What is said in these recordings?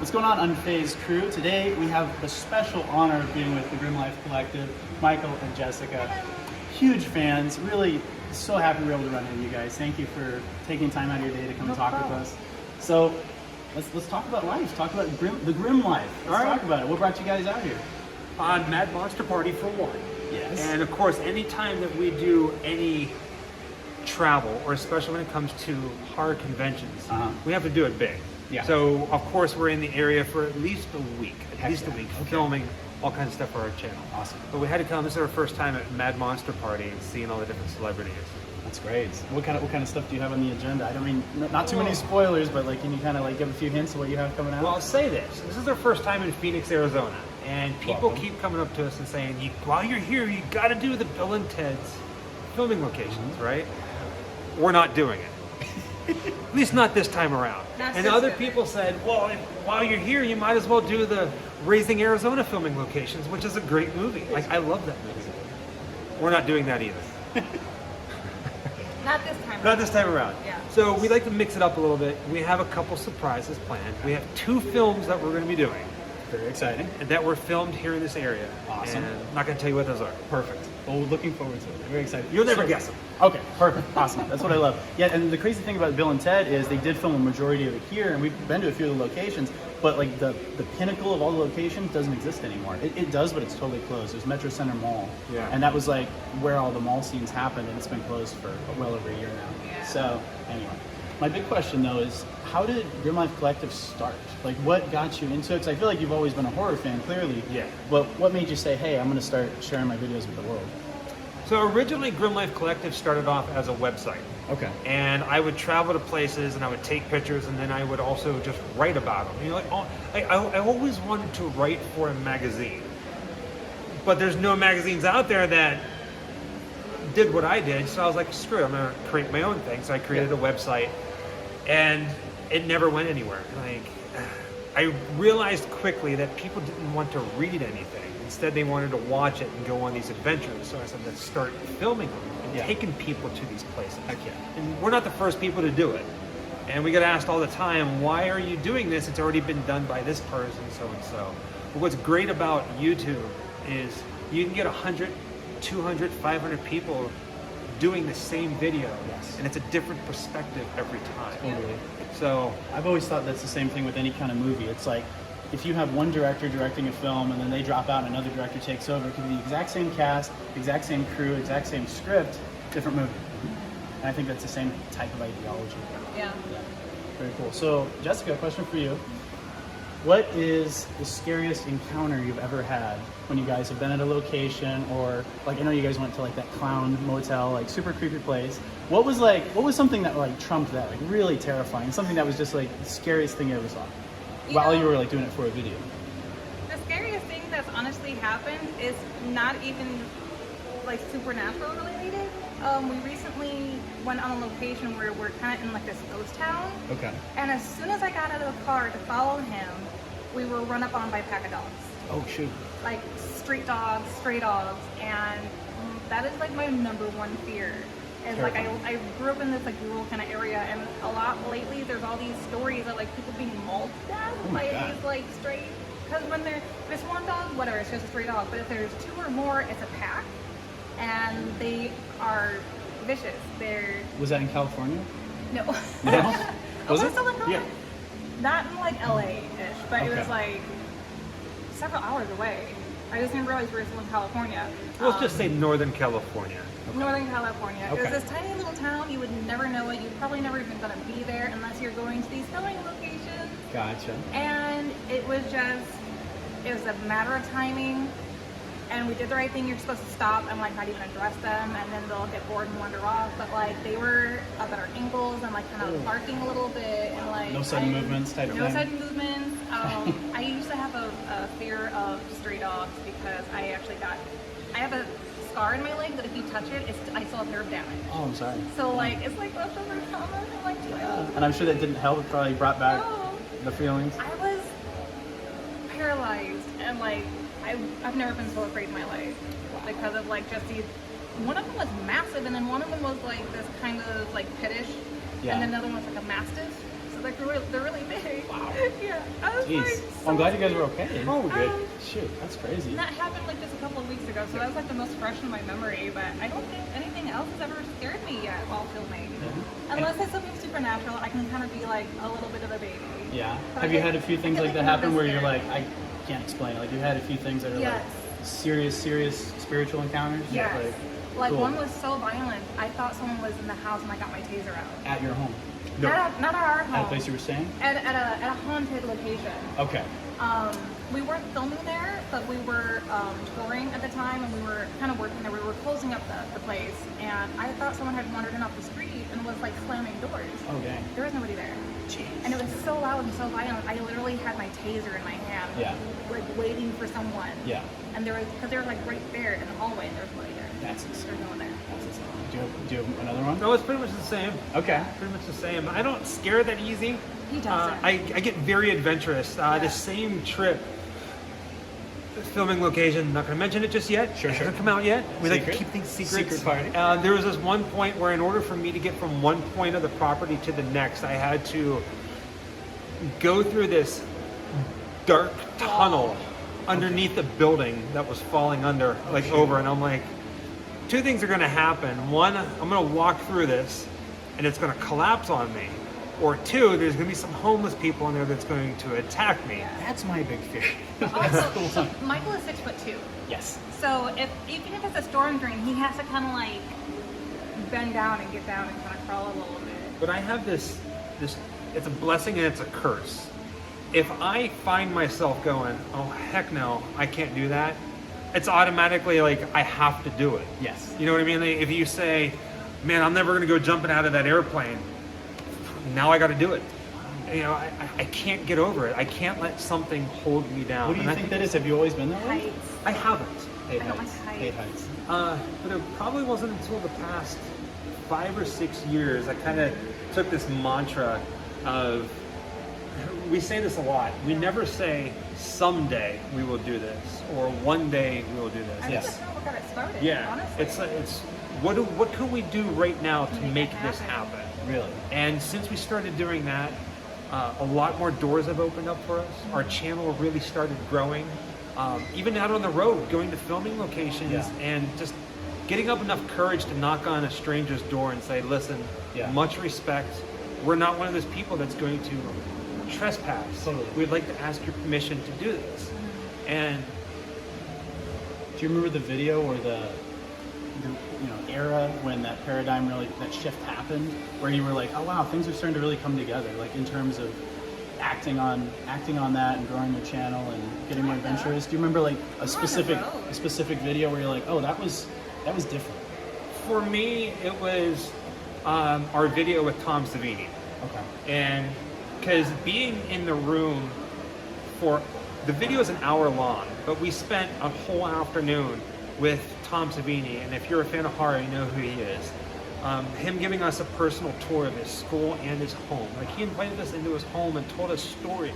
What's going on, Unfazed crew? Today we have the special honor of being with the Grimm Life Collective, Michael and Jessica. Huge fans, really so happy we're able to run into you guys. Thank you for taking time out of your day to come and talk with us. So let's talk about life. Talk about the Grimm life. Let's talk about it. What brought you guys out here? On Mad Monster Party for one. Yes. And of course, anytime that we do any travel, or especially when it comes to horror conventions, we have to do it big. Yeah. So of course we're in the area for at least a week, filming all kinds of stuff for our channel. Awesome. But we had to come. This is our first time at Mad Monster Party and seeing all the different celebrities. That's great. What kind of stuff do you have on the agenda? I don't mean not too many spoilers, but like, can you kind of like give a few hints of what you have coming out? Well, I'll say this. This is our first time in Phoenix, Arizona, and people keep coming up to us and saying, "While you're here, you got to do the Bill and Ted's filming locations, right?" We're not doing it. At least not this time around. And other people said, well, while you're here, you might as well do the Raising Arizona filming locations, which is a great movie. Like, I love that movie. We're not doing that either. Not this time around. Not this time around. Yeah. So we like to mix it up a little bit. We have a couple surprises planned. We have 2 films that we're going to be doing. Very exciting. And that were filmed here in this area. Awesome. And I'm not going to tell you what those are. Perfect. Well, we're looking forward to it. Very excited. You'll never guess them. Okay, perfect. Awesome. That's what I love. Yeah, and the crazy thing about Bill and Ted is they did film a majority of it here, and we've been to a few of the locations, but like the pinnacle of all the locations doesn't exist anymore. It does, but it's totally closed. There's Metro Center Mall. Yeah. And that was like where all the mall scenes happened, and it's been closed for well over a year now. Yeah. So, anyway. My big question though is, how did Grimm Life Collective start? Like, what got you into it? Because I feel like you've always been a horror fan, clearly. Yeah. But what made you say, hey, I'm going to start sharing my videos with the world? So originally, Grimm Life Collective started off as a website. Okay. And I would travel to places and I would take pictures, and then I would also just write about them. You know, like, I always wanted to write for a magazine, but there's no magazines out there that did what I did. So I was like, screw it, I'm gonna create my own thing. So I created a website, and it never went anywhere. Like, I realized quickly that people didn't want to read anything. Instead, they wanted to watch it and go on these adventures. So I said, let's start filming them and taking people to these places. Heck yeah. And we're not the first people to do it. And we get asked all the time, why are you doing this? It's already been done by this person, so-and-so. But what's great about YouTube is you can get 100, 200, 500 people doing the same video. Yes. And it's a different perspective every time. Totally. So I've always thought that's the same thing with any kind of movie. It's like, if you have one director directing a film and then they drop out and another director takes over, it could be the exact same cast, exact same crew, exact same script, different movie. And I think that's the same type of ideology. Yeah. Very cool. So, Jessica, a question for you. What is the scariest encounter you've ever had when you guys have been at a location, or like, I know you guys went to like that clown motel, like super creepy place. What was something that like trumped that, like really terrifying, something that was just like the scariest thing you ever saw while you were like doing it for a video? The scariest thing that's honestly happened is not even like supernatural related. We recently went on a location where we're kind of in like this ghost town. Okay. And as soon as I got out of the car to follow him, we were run up on by a pack of dogs. Oh shoot. Like street dogs, stray dogs, and that is like my number one fear. And like I grew up in this like rural kind of area, and a lot lately there's all these stories of like people being mauled to death by these like stray. Because when there's one dog, whatever, it's just a stray dog. But if there's 2 or more, it's a pack, and they are vicious. Was that in California? No. No? Was it? Illinois. Yeah. Not in like LA-ish, but it was like several hours away. I just didn't realize we were still in California. let's just say Northern California. Northern California. Okay. It was this tiny little town. You would never know it. You'd probably never even gonna be there unless you're going to these filming locations. Gotcha. And it was a matter of timing. And we did the right thing. You're supposed to stop and like not even address them, and then they'll get bored and wander off. But like they were up at our ankles and like kind of barking a little bit, and like No sudden movements type of thing? No sudden movements. I used to have a fear of stray dogs because I have a scar in my leg that if you touch it, I still have nerve damage. Oh, I'm sorry. So like it's like leftover trauma from like childhood. And I'm sure that didn't help. It probably brought back No. the feelings. I was paralyzed, and like I've never been so afraid in my life because of like just these. One of them was massive, and then one of them was like this kind of like pittish, and then another one was like a mastiff. So Like they're really big. Wow. Yeah. I was Jeez. like, Well, I'm glad you guys were okay. Oh, we're good. Shoot, that's crazy. And that happened like just a couple of weeks ago, so that was like the most fresh in my memory. But I don't think anything else has ever scared me yet while filming. Yeah. Unless it's something supernatural, I can kind of be like a little bit of a baby. Yeah. But Have I you get- had a few I things get, like that happen where you're nervous like, I can't explain it? Like you had a few things that are Yes. like serious spiritual encounters? Yes. Like cool. one was so violent, I thought someone was in the house and I got my taser out. At your home? Not at our home. At a place you were staying? At a haunted location. Okay. We weren't filming there, but we were touring at the time, and we were kind of working there. We were closing up the place, and I thought someone had wandered in off the street and was like slamming doors. Oh, dang. There was nobody there. Jeez. And it was so loud and so violent. I literally had my taser in my hand, Yeah. like waiting for someone. Yeah. And because they were like right there in the hallway, and there was nobody there. That's insane. There's no one there. That's insane. Do you have another one? No, it's pretty much the same. Okay. Pretty much the same. I don't scare that easy. He doesn't. I get very adventurous. The same trip, filming location, not going to mention it just yet. Sure, It sure. hasn't come out yet. We like to Secret? keep things secrets. Secret party. There was this one point where in order for me to get from one point of the property to the next, I had to go through this dark tunnel underneath the building that was falling under, like over. And I'm like, two things are going to happen. One, I'm going to walk through this and it's going to collapse on me. Or two, there's going to be some homeless people in there that's going to attack me. That's my big fear. Also, so Michael is 6'2". Yes. So even if it's a storm drain, he has to kind of like bend down and get down and kind of crawl a little bit. But I have this, it's a blessing and it's a curse. If I find myself going, oh heck no, I can't do that, it's automatically like I have to do it. Yes. You know what I mean? Like, if you say, man, I'm never gonna go jumping out of that airplane, now I gotta do it. You know, I can't get over it. I can't let something hold me down. What do you And I think that is? Have you always been that way? Heights. I haven't. Hate I don't heights. like heights. Hate heights. But it probably wasn't until the past 5 or 6 years I kind of took this mantra of, we say this a lot, we never say someday we will do this or one day we will do this. I think Yes. that's kind of what got it started. Yeah, honestly. it's what can we do right now to Make make it this happen. happen? Really? And since we started doing that, a lot more doors have opened up for us. Our channel really started growing. Even out on the road, going to filming locations Yeah. and just getting up enough courage to knock on a stranger's door and say, listen, Yeah. much respect. We're not one of those people that's going to trespass. Totally. We'd like to ask your permission to do this. And Do you remember the video or the era when that paradigm really, that shift happened, where you were like, oh wow, things are starting to really come together, like in terms of acting on that and growing your channel and getting more adventurous? Do you remember like a specific video where you're like, oh, that was different? for me, it was our video with Tom Savini. Okay. And because being in the room for the video is an hour long, but we spent a whole afternoon with Tom Savini, and if you're a fan of horror, you know who he is. Him giving us a personal tour of his school and his home. Like, he invited us into his home and told us stories.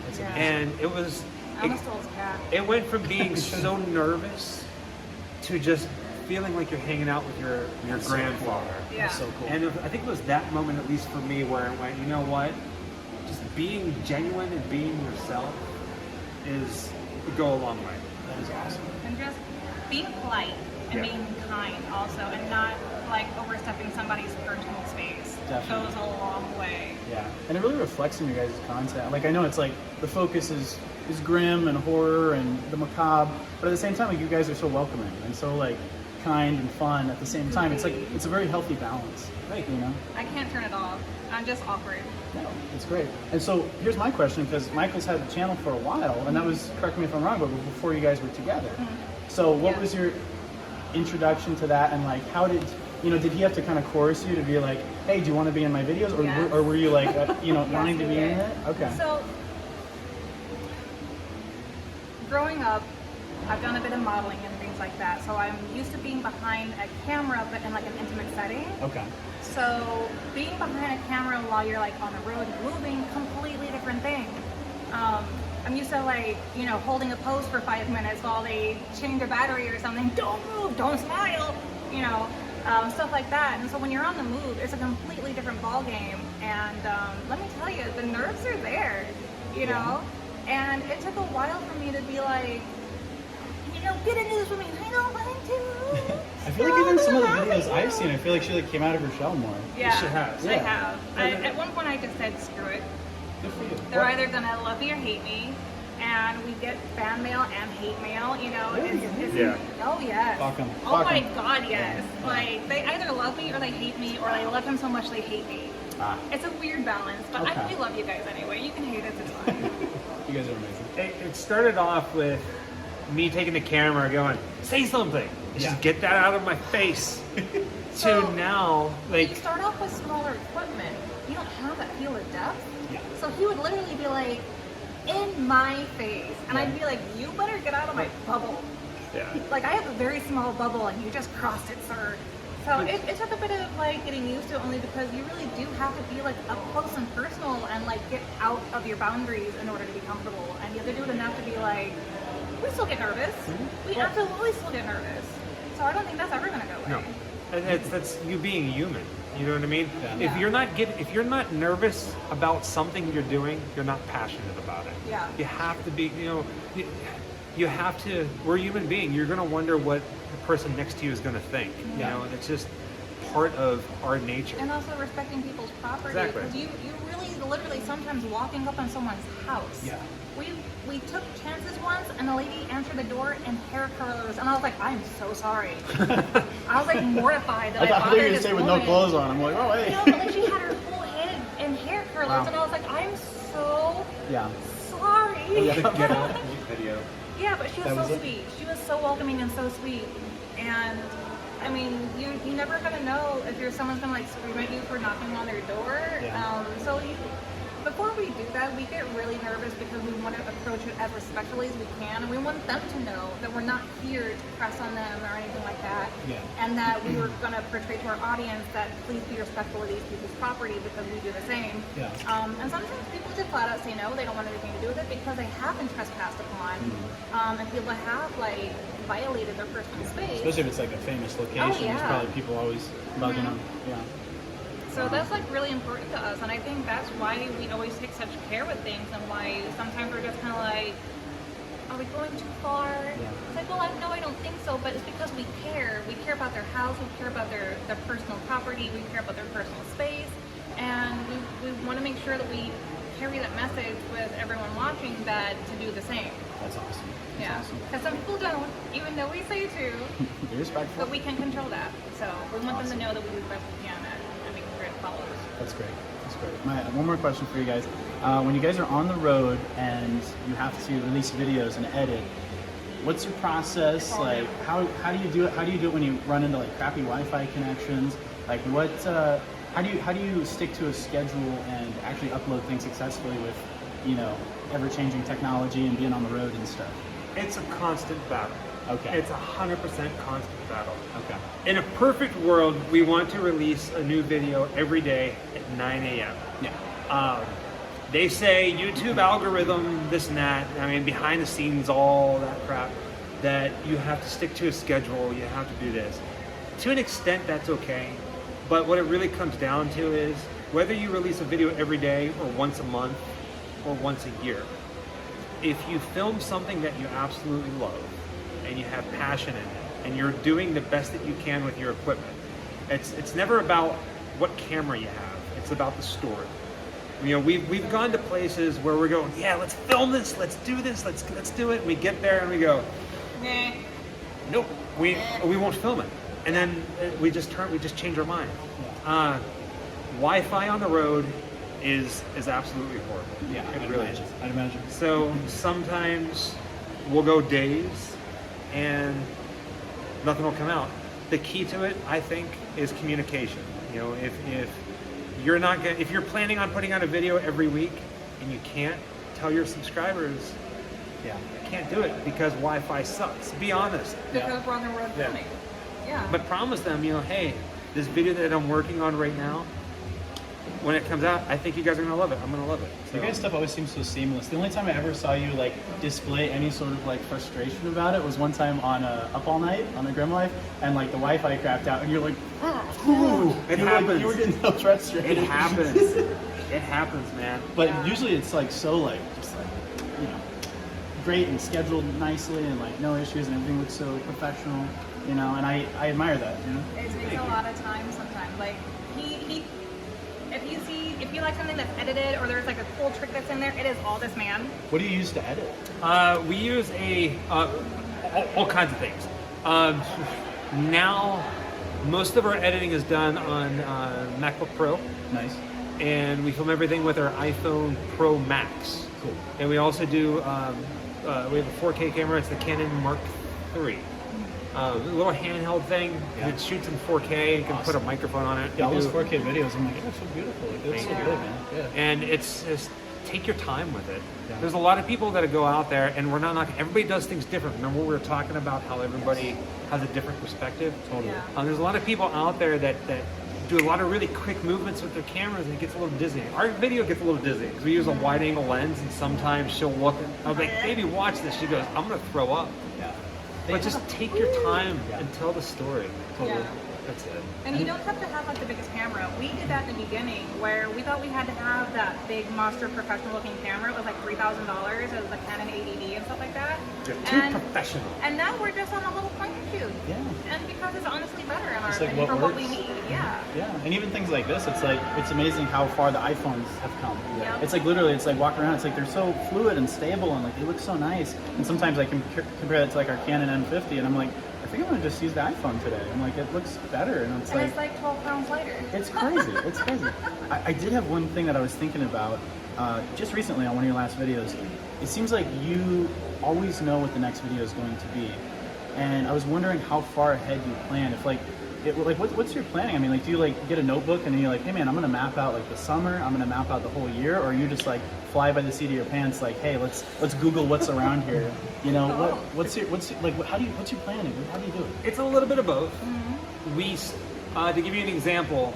That's Yeah. And it was, I almost told his cat. it went from being so nervous to just feeling like you're hanging out with your That's so grandfather. Yeah. That's so cool. And I think it was that moment, at least for me, where it went, you know what? Just being genuine and being yourself would go a long way. That is awesome. And just being polite and Yeah. being kind also, and not like overstepping somebody's personal space. Definitely. Goes a long way. Yeah, and it really reflects in your guys' content. Like, I know it's like the focus is grim and horror and the macabre, but at the same time, like, you guys are so welcoming and so like kind and fun at the same time. It's like it's a very healthy balance. Right. You know. I can't turn it off. I'm just awkward. No, it's great. And so here's my question, because Michael's had the channel for a while, and that was, correct me if I'm wrong, but before you guys were together. So what Yeah. was your introduction to that, and like how did he have to kind of coerce you to be like, hey, do you want to be in my videos, or Yes. or were you like Yes, wanting to he be in did. it? Okay. So, growing up, I've done a bit of modeling and things like that. So I'm used to being behind a camera, but in like an intimate setting. Okay. So being behind a camera while you're like on the road moving, completely different thing. I'm used to like, holding a pose for 5 minutes while they change a battery or something. Don't move, don't smile, stuff like that. And so when you're on the move, it's a completely different ball game. And let me tell you, the nerves are there, you know. And it took a while for me to be like, you know, get into this with me. I don't want to. I feel like even some of the videos I've seen, I feel like she like came out of her shell more. Yeah, She has. I have. At one point, I just said, screw it. Good for you. They're either gonna love me or hate me, and we get fan mail and hate mail. You know, Yeah. Oh yes. Fuck 'em. Oh Fuck my 'em. God, yes. Like they either love me or they hate me, or I love them so much they hate me. Ah, It's a weird balance, but Okay. we love you guys anyway. You can hate us, it's fine. you guys are amazing. It started off with me taking the camera going, say something. Yeah. Just get that out of my face. So, to now, You like, start off with smaller equipment. You don't have that feel of depth. Yeah. So he would literally be like, in my face, and I'd be like, you better get out of my bubble. yeah. Like I have a very small bubble and you just crossed it, sir. So it took a bit of like getting used to it, only because you really do have to be like up close and personal and like get out of your boundaries in order to be comfortable. And you have to do it enough to be like, we still get nervous. We absolutely still get nervous. So I don't think that's ever gonna go away. No. And that's you being human. You know what I mean? Yeah. If you're not nervous about something you're doing, you're not passionate about it. Yeah. You have to be, you have to, we're a human being. You're going to wonder what the person next to you is going to think. Yeah. You know, it's just part of our nature. And also respecting people's property. Exactly. Because you really literally sometimes walking up on someone's house. Yeah. We took chances once and the lady answered the door in hair curlers and I was like, I'm so sorry. I was like mortified that I I thought you were bothered gonna this say with woman. no clothes on. I'm like, oh hey. No, but like she had her full head in hair curlers Wow. and I was like, I'm so Yeah. sorry. Yeah. Get out video. Yeah, but she was That was so it? sweet. She was so welcoming and so sweet. And I mean, you never gonna know if someone's gonna like scream at you for knocking on their door. Yeah. Before we do that, we get really nervous because we want to approach it as respectfully as we can, and we want them to know that we're not here to press on them or anything like that. Yeah. And that we were gonna portray to our audience that please be respectful of these people's property because we do the same. Yeah. And sometimes people just flat out say no, they don't want anything to do with it because they have been trespassed upon, and people have like violated their personal space. Especially if it's like a famous location. Oh, yeah. There's probably people always bugging them. Yeah. So that's like really important to us, and I think that's why we always take such care with things, and why sometimes we're just kind of like, are we going too far? It's like, well, no, I don't think so, but it's because we care. We care about their house, we care about their personal property, we care about their personal space, and we want to make sure that we carry that message with everyone watching that to do the same. That's awesome. That's Yeah, awesome. because some people don't, even though we say to, Be respectful. but we can control that. So we want them to know that we do the best we can and make great followers. That's great. That's great. One more question for you guys. When you guys are on the road and you have to release videos and edit, what's your process? All Like, new. how do you do it? How do you do it when you run into like crappy Wi-Fi connections? Like, what? How do you stick to a schedule and actually upload things successfully with, ever-changing technology and being on the road and stuff? It's a constant battle. Okay. It's 100% constant battle. Okay. In a perfect world, we want to release a new video every day at 9 a.m. Yeah. They say YouTube algorithm, this and that, I mean, behind the scenes, all that crap, that you have to stick to a schedule, you have to do this. To an extent, that's okay. But what it really comes down to is whether you release a video every day or once a month or once a year, if you film something that you absolutely love and you have passion in it and you're doing the best that you can with your equipment, it's never about what camera you have, it's about the story. We've gone to places where we're going, yeah, let's film this, let's do this, let's do it. And we get there and we go, Nah. nope, we won't film it. And then we just change our mind. Wi-Fi on the road is absolutely horrible. Yeah. It really is. I'd imagine. So sometimes we'll go days and nothing will come out. The key to it, I think, is communication. If you're planning on putting out a video every week and you can't, tell your subscribers, Yeah. I can't do it because Wi-Fi sucks. Be honest. Because we're on the road Yeah. filming. Yeah. But promise them, hey, this video that I'm working on right now, when it comes out, I think you guys are gonna love it. I'm gonna love it. So. Your guys' stuff always seems so seamless. The only time I ever saw you like display any sort of like frustration about it was one time on Up All Night on the Grimm Life, and like the Wi-Fi crapped out, and you're like, It happens. Like, you were getting so frustrated. It happens. It happens, man. But usually it's like so like just like, you know, great and scheduled nicely and like no issues and everything looks so professional, you know, and I admire that, you know. It takes a lot of time sometimes. Like if you like something that's edited or there's like a cool trick that's in there, it is all this man. What do you use to edit? We use all kinds of things. Now, most of our editing is done on MacBook Pro. Nice. And we film everything with our iPhone Pro Max. Cool. And we also do, we have a 4K camera. It's the Canon Mark III. A little handheld thing. Yeah. It shoots in 4K. You can put a microphone on it. Yeah, all We those do- 4K videos, I'm like, it looks so beautiful. Like, it looks so Thank good, you. man. Yeah. And it's just take your time with it. Yeah. There's a lot of people that go out there, and we're not knocking. Everybody does things different. Remember, we were talking about how everybody has a different perspective. Totally. Yeah. There's a lot of people out there that do a lot of really quick movements with their cameras, and it gets a little dizzy. Our video gets a little dizzy because we use a wide-angle lens, and sometimes she'll look. I was like, "Baby, watch this." She goes, "I'm gonna throw up." Yeah. But just take your time Yeah. and tell the story. Yeah. That's it. And you don't have to have like the biggest camera. We did that in the beginning where we thought we had to have that big monster professional looking camera. It was like $3,000. It was a Canon 80D and stuff like that. You're too And, professional. and now we're just on a little point and shoot. Yeah. And because it's honestly better in our It's like opinion what for what we works. need. Yeah. Yeah, and even things like this, it's like, it's amazing how far the iPhones have come. Yeah. It's like literally, it's like walking around, it's like they're so fluid and stable and like they look so nice. And sometimes I can compare that to like our Canon M50 and I'm like, I think I'm gonna just use the iPhone today. I'm like, it looks better, and it's And like, it's like 12 pounds lighter. it's crazy. It's crazy. I did have one thing that I was thinking about just recently on one of your last videos. It seems like you always know what the next video is going to be, and I was wondering how far ahead you plan. If like, what's your planning? I mean, like, do you like get a notebook and you're like, hey man, I'm gonna map out like the summer. I'm gonna map out the whole year, or are you just like fly by the seat of your pants? Like, hey, let's Google what's around here. You know, what's your planning? How do you do it? It's a little bit of both. We, to give you an example,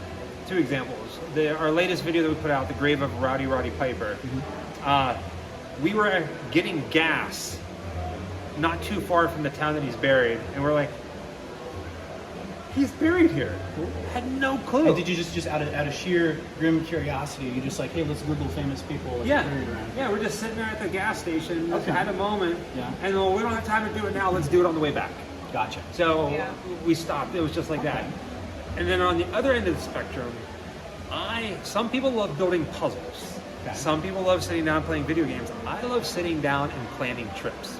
two examples. Our latest video that we put out, The Grave of Rowdy Piper, we were getting gas not too far from the town that he's buried, and we're like, he's buried here. Had no clue. And did you just out of sheer grim curiosity, you just like, hey, let's Google famous people like, buried around? Yeah, we're just sitting there at the gas station, Okay. had a moment, Yeah. and well, we don't have time to do it now, let's do it on the way back. Gotcha. So Yeah. we stopped. It was just like that. And then on the other end of the spectrum, some people love building puzzles. Okay. Some people love sitting down playing video games. I love sitting down and planning trips.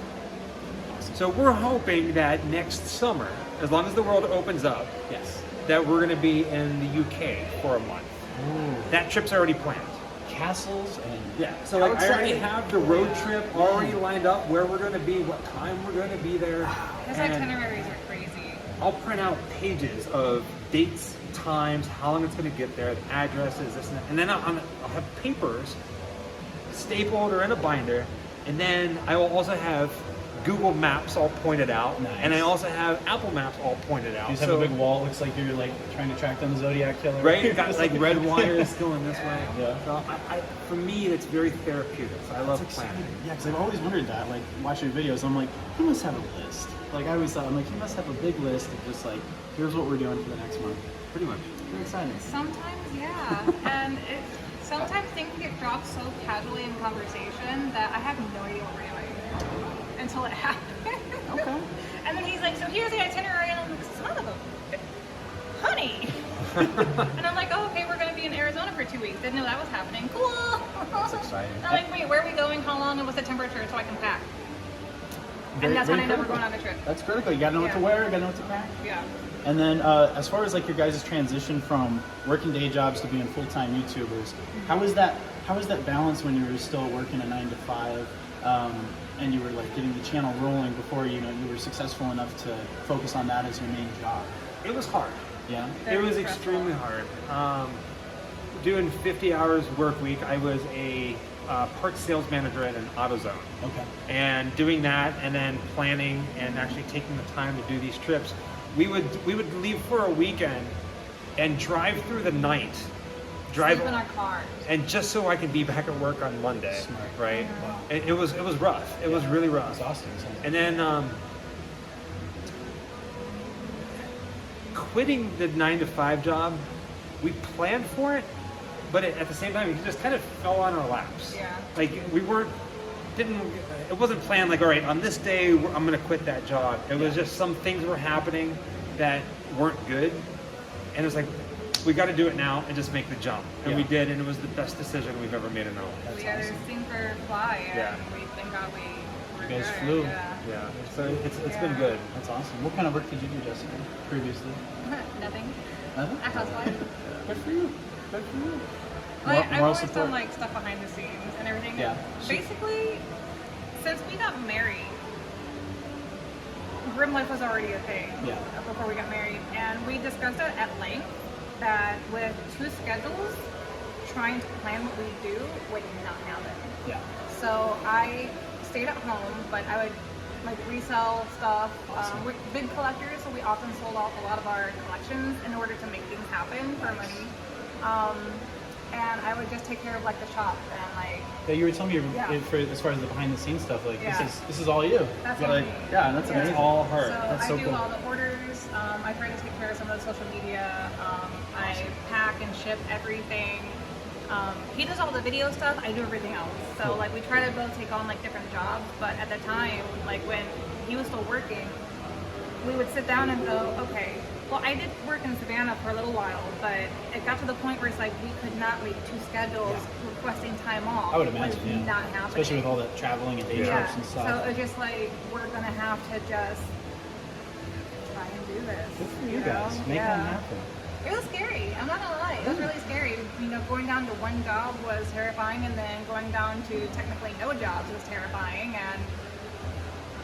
So we're hoping that next summer, as long as the world opens up, Yes. that we're going to be in the UK for a month. Ooh. That trip's already planned. Castles and Yeah, so like I already Outside. have the road trip already lined up, where we're going to be, what time we're going to be there. His and itineraries are crazy. I'll print out pages of dates, times, how long it's going to get there, the addresses, this and that. And then I'll have papers stapled or in a binder. And then I will also have Google Maps all pointed out. Nice. And I also have Apple Maps all pointed out. you just have a big wall. Looks like you're like trying to track down the Zodiac killer. Right? It got Just like red wires going this way. Yeah. So for me, it's very therapeutic. So I love That's planning. exciting. Yeah, because I've always wondered that. Like watching your videos, I'm like, he must have a list. Like I always thought, I'm like, he must have a big list of just like, here's what we're doing for the next month. Pretty much. Very exciting. Sometimes, yeah. And sometimes things get dropped so casually in conversation that I have no idea what we're doing until it happens. Okay. And then he's like, so here's the itinerary. And I'm like, son of a honey. And I'm like, oh, okay, we're going to be in Arizona for 2 weeks. Didn't know that was happening. Cool. That's exciting. And I'm like, wait, where are we going? How long? And what's the temperature so I can pack? Very- And that's when very I know we're critical. going on a trip. That's critical. You gotta know what to Yeah. wear. You gotta know what to pack. Yeah. And then, as far as like your guys' transition from working day jobs to being full-time YouTubers, how is that balance when you were still working a 9 to 5, and you were like getting the channel rolling before you were successful enough to focus on that as your main job? It was hard. Yeah. It was Very extremely hard. Doing 50 hours work week, I was a parts sales manager at an AutoZone. Okay. And doing that and then planning and actually taking the time to do these trips, we would leave for a weekend and drive through the night drive sleep in our cars. and just so I can be back at work on Monday, Smart. right? It was rough. It was really rough. Exhausting. And then quitting the 9-to-5 job, we planned for it, but at the same time, it just kind of fell on our laps. Yeah. Like it wasn't planned like, all right, on this day, I'm going to quit that job. It was just some things were happening that weren't good. And it was like, we got to do it now and just make the jump. And we did, and it was the best decision we've ever made in our life. We either sink or fly, and we thank God we were You guys good. flew. Yeah, so it's been good. That's awesome. What kind of work did you do, Jessica, previously? Nothing. Nothing? A housewife. Good for you. Good for you. I've Moral always support. done like stuff behind the scenes and everything. Yeah. Basically, since we got married, Grimm life was already a thing. Yeah. Before we got married, and we discussed it at length that with 2 schedules, trying to plan what we do would not happen. Yeah. So I stayed at home, but I would like resell stuff. Awesome. We're big collectors, so we often sold off a lot of our collections in order to make things happen for money. And I would just take care of like the shop and like. Yeah, you were telling me as far as the behind the scenes stuff, like this is all you. That's You're all like, me. yeah, that's amazing. It's all her. So That's so I do cool. all the orders. I try to take care of some of the social media. I pack and ship everything. He does all the video stuff. I do everything else. So Cool. like we try to both take on like different jobs. But at the time, like when he was still working, we would sit down and go, okay. Well, I did work in Savannah for a little while, but it got to the point where it's like we could not make 2 schedules requesting time off. I would imagine, was yeah. not happening. Especially with all the traveling and day trips and stuff. So it's just like we're gonna have to just try and do this. Good for you guys. Make that happen. It was scary. I'm not gonna lie. It was really scary. You know, going down to 1 job was terrifying, and then going down to technically no jobs was terrifying. And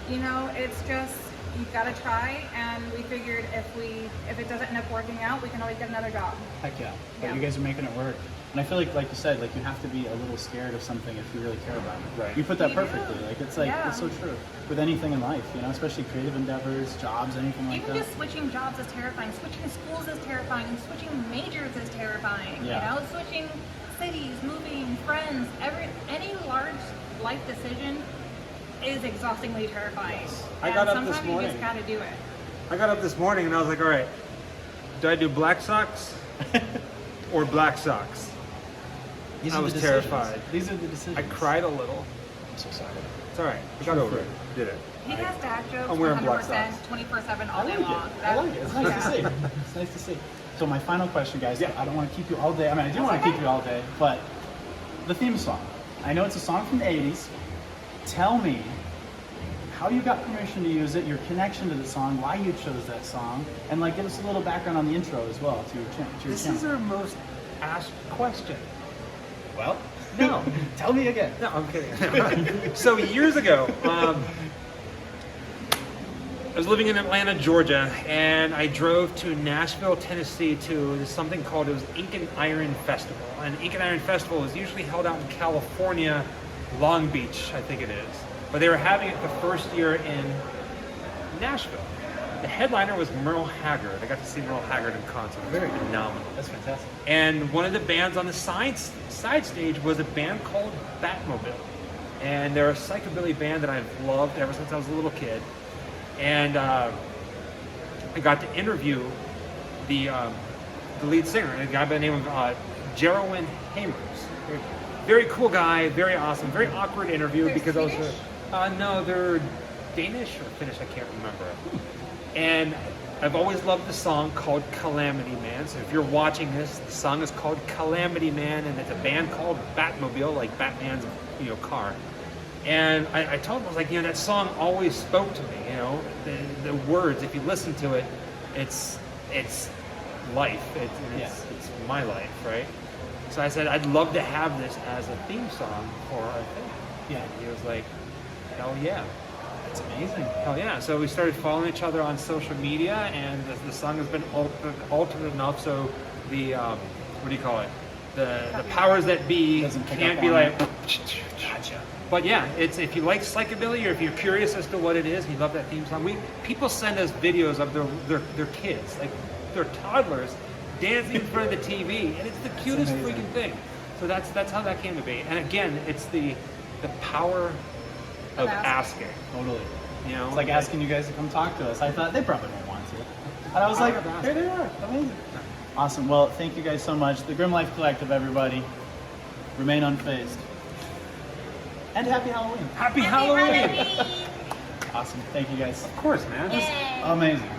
you know, it's just you've got to try. And we figured if it doesn't end up working out, we can always get another job. Heck yeah. But Yeah. you guys are making it work. And I feel like you said, like you have to be a little scared of something if you really care about it. Right. You put that You do. perfectly. Like it's like Yeah. it's so true. With anything in life, you know, especially creative endeavors, jobs, anything like Even that. just switching jobs is terrifying. Switching schools is terrifying. Switching majors is terrifying. Yeah. You know, switching cities, moving, friends, any large life decision is exhaustingly terrifying. Yes. I And got up sometimes this you morning. just gotta do it. I got up this morning and I was like, all right, do I do black socks or black socks? These I are was the decisions. terrified. These are the decisions. I cried a little. I'm so sorry. It's all right. I got over it. Did it. He has dad jokes I'm wearing black 100%, socks. 24/7 all I day like long. it. I like it. It's nice to see. It's nice to see. So my final question, guys. Yeah. I don't want to keep you all day. I mean, I do want to keep you all day, but the theme song. I know it's a song from the '80s. Tell me how you got permission to use it, your connection to the song, why you chose that song, and like give us a little background on the intro as well to your This channel. is our most asked question. Well, No. tell me again. No, I'm kidding. So years ago, I was living in Atlanta, Georgia, and I drove to Nashville, Tennessee to something called, it was Ink and Iron Festival. And Ink and Iron Festival is usually held out in California, Long Beach, I think it is. But they were having it the first year in Nashville. The headliner was Merle Haggard. I got to see Merle Haggard in concert. It was Very cool. phenomenal. That's fantastic. And one of the bands on the side stage was a band called Batmobile. And they're a psychobilly band that I've loved ever since I was a little kid. And I got to interview the lead singer, a guy by the name of Jerwin Hamers. Very cool guy, very awesome, very awkward interview They're because Swedish? I was no, they're Danish or Finnish, I can't remember. And I've always loved the song called Calamity Man. So if you're watching this, the song is called Calamity Man, and it's a band called Batmobile, like Batman's car. And I told him, I was like, that song always spoke to me. The words, if you listen to it, it's life. It's my life, right? So I said, I'd love to have this as a theme song for our thing. Yeah. And he was like, hell yeah. That's amazing. Hell yeah. So we started following each other on social media, and the song has been altered enough so the, what do you call it? The powers that be Doesn't pick can't up be on like, it. Gotcha. But yeah, it's if you like psychobilly or if you're curious as to what it is, and you love that theme song. People send us videos of their kids, like their toddlers, dancing in front of the TV, and it's the cutest amazing. freaking thing. So that's how that came to be. And again, it's the power of asking. Totally. You know, It's like asking you guys to come talk to us. I thought they probably won't want to. And I was Power like, of here asking. they are. Amazing. Awesome. Well, thank you guys so much. The Grimm Life Collective, everybody. Remain unfazed. And happy Halloween. Happy Halloween! Awesome. Thank you guys. Of course, man. Yay. Amazing.